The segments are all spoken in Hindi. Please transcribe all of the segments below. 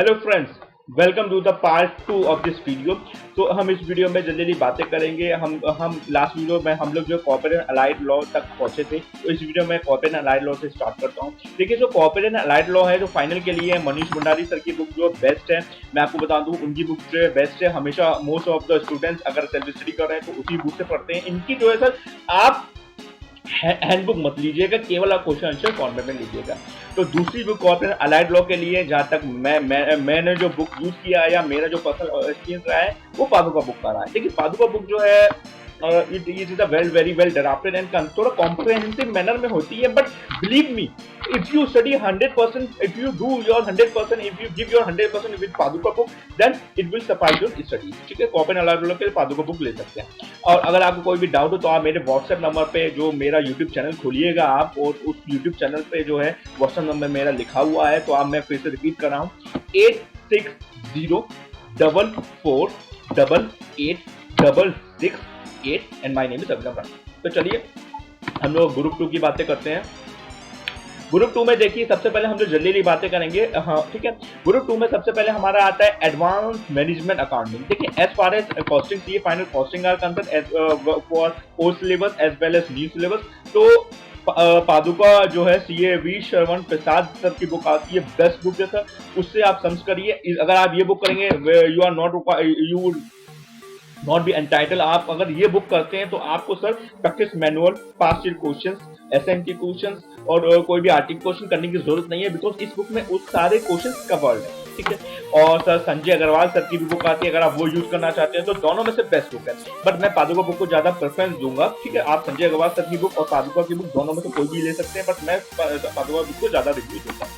Hello friends, welcome to the part 2 of this video. तो हम इस वीडियो में जल्दी बातें करेंगे। हम लास्ट वीडियो में हम लोग जो कॉर्पोरेट एंड अलाइड लॉ तक पहुंचे थे, तो इस वीडियो में कॉर्पोरेट एंड अलाइड लॉ से स्टार्ट करता हूं। देखिए, जो कॉर्पोरेट एंड अलाइड लॉ है, जो फाइनल के लिए मनीष भंडारी सर की बुक जो बेस्ट है, मैं आपको बता दूं उनकी बुक जो है बेस्ट है। हमेशा मोस्ट ऑफ द स्टूडेंट्स अगर सेल्फ स्टडी कर रहे हैं तो उसी बुक से पढ़ते हैं। इनकी जो है सर, आप हैंडबुक मत लीजिएगा, केवल आप क्वेश्चन आंसर फॉर्मेट में लीजिएगा। तो दूसरी बुक कॉर्पोरेट अलाइड लॉ के लिए जहां तक मैंने जो बुक यूज किया है या मेरा जो पर्सनल एक्सपीरियंस रहा है वो पादुका बुक का रहा है। देखिए, पादुका बुक जो है it is a very well drafted and थोड़ा कॉम्प्रिहेंसिव मैनर में होती है, but believe me, if you study 100%, if you do your 100%, if you give your 100% with पादुका book, then it will suffice your study। ठीक है, कॉर्पोरेट अलाइड लॉ के लिए पादुका बुक ले सकते हैं। और अगर आपको कोई भी डाउट हो तो आप मेरे व्हाट्सएप नंबर पे, जो मेरा यूट्यूब चैनल खोलिएगा आप, और उस यूट्यूब चैनल पे जो है व्हाट्सएप नंबर मेरा लिखा हुआ है, तो आप, मैं फिर से रिपीट कर रहा हूँ, 8604448866 एंड माय नेम इज अभिनव राय। तो चलिए हम लोग ग्रुप 2 की बातें करते हैं। ग्रुप 2 में देखिए, सबसे पहले हम जो जल्दी बातें करेंगे, हाँ ठीक है। ग्रुप 2 में सबसे पहले हमारा आता है एडवांस मैनेजमेंट अकाउंटिंग। देखिए, as far as costing C final costing are concern for old syllabus as well as new syllabus. तो पादुका जो है CA V Shravan Prasad sir की बुक आती है, बेस्ट बुक है सर। उससे आप समझ करिए, अगर आप ये बुक करेंगे, you are not be entitle. आप अगर ये बुक करते हैं तो आपको sir practice manual, past year questions, SMT questions और कोई भी आर्टिकल क्वेश्चन करने की जरूरत नहीं है, बिकॉज इस बुक में उस सारे क्वेश्चंस कवर्ड है। ठीक है। और सर संजय अग्रवाल सर की भी बुक आती है, अगर आप वो यूज करना चाहते हैं तो दोनों में से बेस्ट बुक है, बट मैं पादुका बुक को ज्यादा प्रेफरेंस दूंगा। ठीक है, आप संजय अग्रवाल सर की बुक और पादुका की बुक दोनों में से कोई भी ले सकते हैं, बट मैं पादुका बुक को ज्यादा रिव्यू देता हूँ।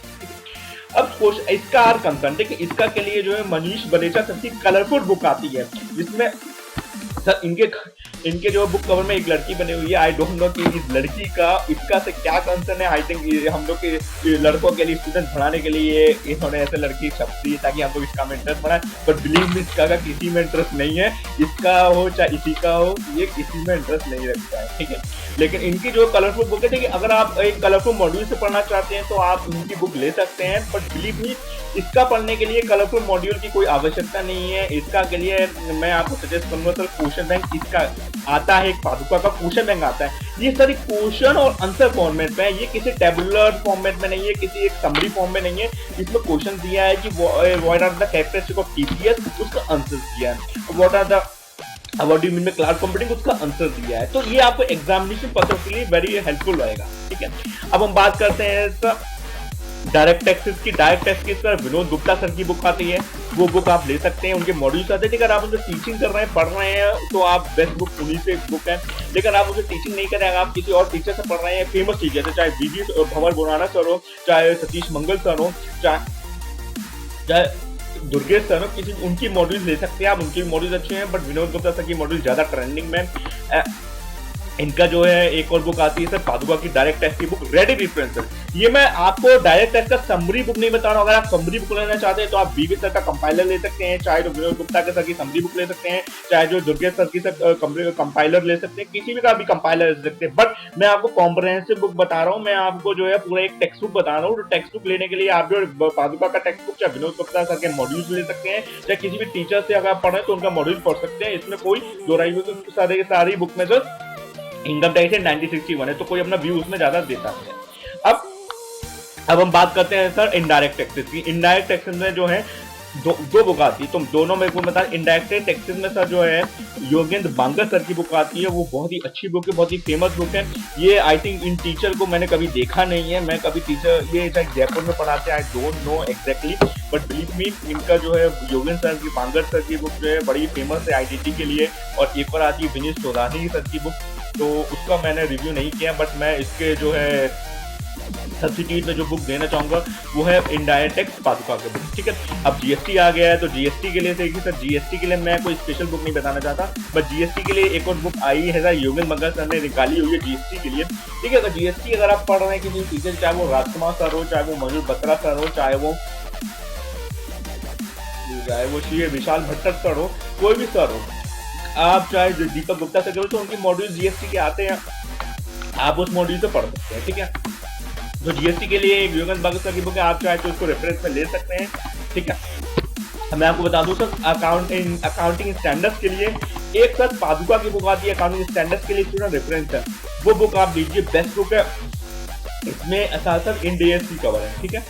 अब इसका आर कंसर्न, देखिए इसका के लिए जो है मनीष बलेचा सर की कलरफुल बुक आती है, जिसमें सर इनके जो बुक कवर में एक लड़की बनी हुई है। आई डोंट नो कि इस लड़की का इसका से क्या कंसर्न है। आई थिंक हम लोग के लड़कों के लिए, स्टूडेंट पढ़ाने के लिए इन्होंने ऐसे लड़की छपती है ताकि हम लोग इसका में इंटरेस्ट बढ़ाए, बट बिलीव मी, इसका का किसी में इंटरेस्ट नहीं है। इसका हो चाहे इसी का हो, ये किसी में इंटरेस्ट नहीं रखता है। ठीक है, लेकिन इनकी जो कलरफुल बुक है, देखिए अगर आप एक कलरफुल मॉड्यूल से पढ़ना चाहते हैं तो आप इनकी बुक ले सकते हैं, बट बिलीव मी, इसका पढ़ने के लिए कलरफुल मॉड्यूल की कोई आवश्यकता नहीं है। इसका के लिए मैं आपको सजेस्ट करूंगा सर, क्वेश्चन बैंक इसका आता है, एक पादुका का क्वेश्चन बैंक आता है। ये सर एक क्वेश्चन और आंसर फॉर्मेट में है, ये किसी टेबुलर फॉर्मेट में नहीं है, किसी एक समरी फॉर्म में नहीं है। इसमें क्वेश्चन दिया है कि what are the characteristic of TPS, उसका आंसर दिया है। What are the about do mean में क्लाउड कंप्यूटिंग, उसका आंसर दिया है। तो ये आपको एग्जामिनेशन पर्पस के लिए वेरी हेल्पफुल रहेगा। ठीक है, अब हम बात करते हैं सर डायरेक्ट टैक्सेस की। डायरेक्ट टैक्स की सर विनोद गुप्ता सर की बुक आती है, वो बुक आप ले सकते हैं। उनके मॉड्यूल्स आते हैं। अगर आप उनसे टीचिंग कर रहे हैं, पढ़ रहे हैं, तो आप बेस्ट बुक उन्हीं से बुक है। लेकिन आप उसे टीचिंग नहीं करें, आप किसी और टीचर से पढ़ रहे हैं, फेमस टीचर से, चाहे वीजी भंवर बुराना सर हो, चाहे सतीश मंगल सर हो, चाहे दुर्गेश सर हो, किसी उनकी मॉड्यूल्स ले सकते हैं आप। उनकी मॉड्यूल्स अच्छे हैं, बट विनोद गुप्ता सर की मॉड्यूल ज्यादा ट्रेंडिंग में। इनका जो है एक और बुक आती है सर पादुका की डायरेक्ट टेस्ट की बुक, रेडी रेफरेंसेस। ये मैं आपको डायरेक्ट टेस्ट का समरी बुक नहीं बता रहा हूँ। अगर आप समरी बुक लेना चाहते हैं तो आप बीवी सर का कंपाइलर ले सकते हैं, चाहे तो विनोद गुप्ता के सर की समरी बुक ले सकते हैं, चाहे जो दुर्गेश सर की कंपाइलर ले सकते हैं, किसी भी का भी कंपाइलर ले सकते हैं। बट मैं आपको कॉम्प्रिहेंसिव बुक बता रहा हूँ, मैं आपको जो है पूरा एक टेक्स्ट बुक बता रहा हूँ। तो टेक्स्ट बुक लेने के लिए आप जो पादुका का टेक्स्ट बुक, चाहे विनोद गुप्ता सर के मॉड्यूल्स ले सकते हैं, चाहे किसी भी टीचर से अगर आप पढ़ रहे हैं तो उनका मॉड्यूल पढ़ सकते हैं। इसमें कोई दो राई सारी बुक में सर इनकम टैक्स 9061 है, तो कोई अपना व्यू उसमें ज्यादा देता है। अब हम बात करते हैं सर इनडायरेक्ट टैक्सेस की। इनडायरेक्ट टैक्सेस में जो है दो बुक आती है, तो दोनों में बता, इनडायरेक्ट टैक्सेस में सर जो है योगेंद्र बांगर सर की बुक आती है, वो बहुत ही अच्छी बुक है, बहुत ही फेमस बुक है। ये आई थिंक इन टीचर को मैंने कभी देखा नहीं है, मैं कभी टीचर, ये शायद जयपुर में पढ़ाते हैं, I don't know exactly, but believe me, इनका जो है योगेंद्र सर की, बांगर सर की बुक जो है बड़ी फेमस है आईटीटी के लिए। और एक और आती है विनीत सोरानी सर की बुक, तो उसका मैंने रिव्यू नहीं किया, बट मैं इसके जो है सब्सिट्यूट में जो बुक देना चाहूंगा वो है इनडायरेक्ट टैक्स पादुका के बुक। ठीक है, अब जीएसटी आ गया है, तो जीएसटी के लिए देखिए सर, जीएसटी के लिए मैं कोई स्पेशल बुक नहीं बताना चाहता, बट जीएसटी के लिए एक और बुक आई है सर, योगेंद्र बांगर सर ने निकाली हुई है जीएसटी के लिए। ठीक है, अगर जीएसटी अगर आप पढ़ रहे हैं किसी टीचर, चाहे वो राजकुमार सर हो, चाहे वो मनोज बत्रा सर हो, चाहे वो श्री विशाल भट्टर सर हो, कोई भी सर हो, आप चाहे दीपक गुप्ता से करो, तो उनकी मॉड्यूल जीएसटी के आते हैं, आप उस मॉड्यूल से पढ़ सकते हैं। ठीक है, तो जीएसटी के लिए एक योगेंद्र बांगर सर की बुक है, आप चाहे तो उसको रेफरेंस में ले सकते हैं। ठीक है। अब मैं आपको बता दूं सर, अकाउंटिंग स्टैंडर्ड्स के लिए एक सर पादुका की बुक आती है अकाउंटिंग स्टैंडर्ड्स के लिए, स्टूडेंट रेफरेंस है, वो बुक आप लीजिए, बेस्ट बुक है। इसमें सर इंड एएस की कवर है, ठीक है।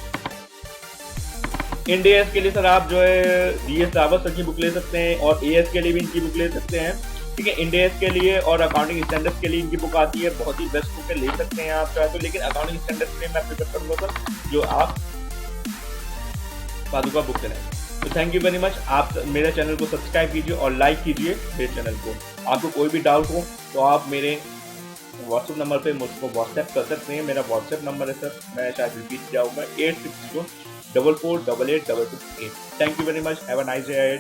इंड एएस के लिए सर आप जो है डीएस रावत सर की बुक ले सकते हैं, और एएस के लिए भी इनकी बुक ले सकते हैं, ठीक है। इंड एएस के लिए और अकाउंटिंग स्टैंडर्ड्स के लिए इनकी बुक आती है, बहुत ही बेस्ट बुक है, ले सकते हैं आप चाहे तो। लेकिन अकाउंटिंग स्टैंडर्ड्स के लिए मैं प्रेफर करूंगा सर जो आप पादुका बुक से लें। तो थैंक यू वेरी मच। आप मेरे चैनल को सब्सक्राइब कीजिए और लाइक कीजिए मेरे चैनल को। आपको कोई भी डाउट हो तो आप मेरे व्हाट्सएप नंबर पे मुझको व्हाट्सएप कर सकते हैं। मेरा व्हाट्सएप नंबर है सर, मैं शायद रिपीट किया होगा, 8604488828। Thank you very much, have a nice day.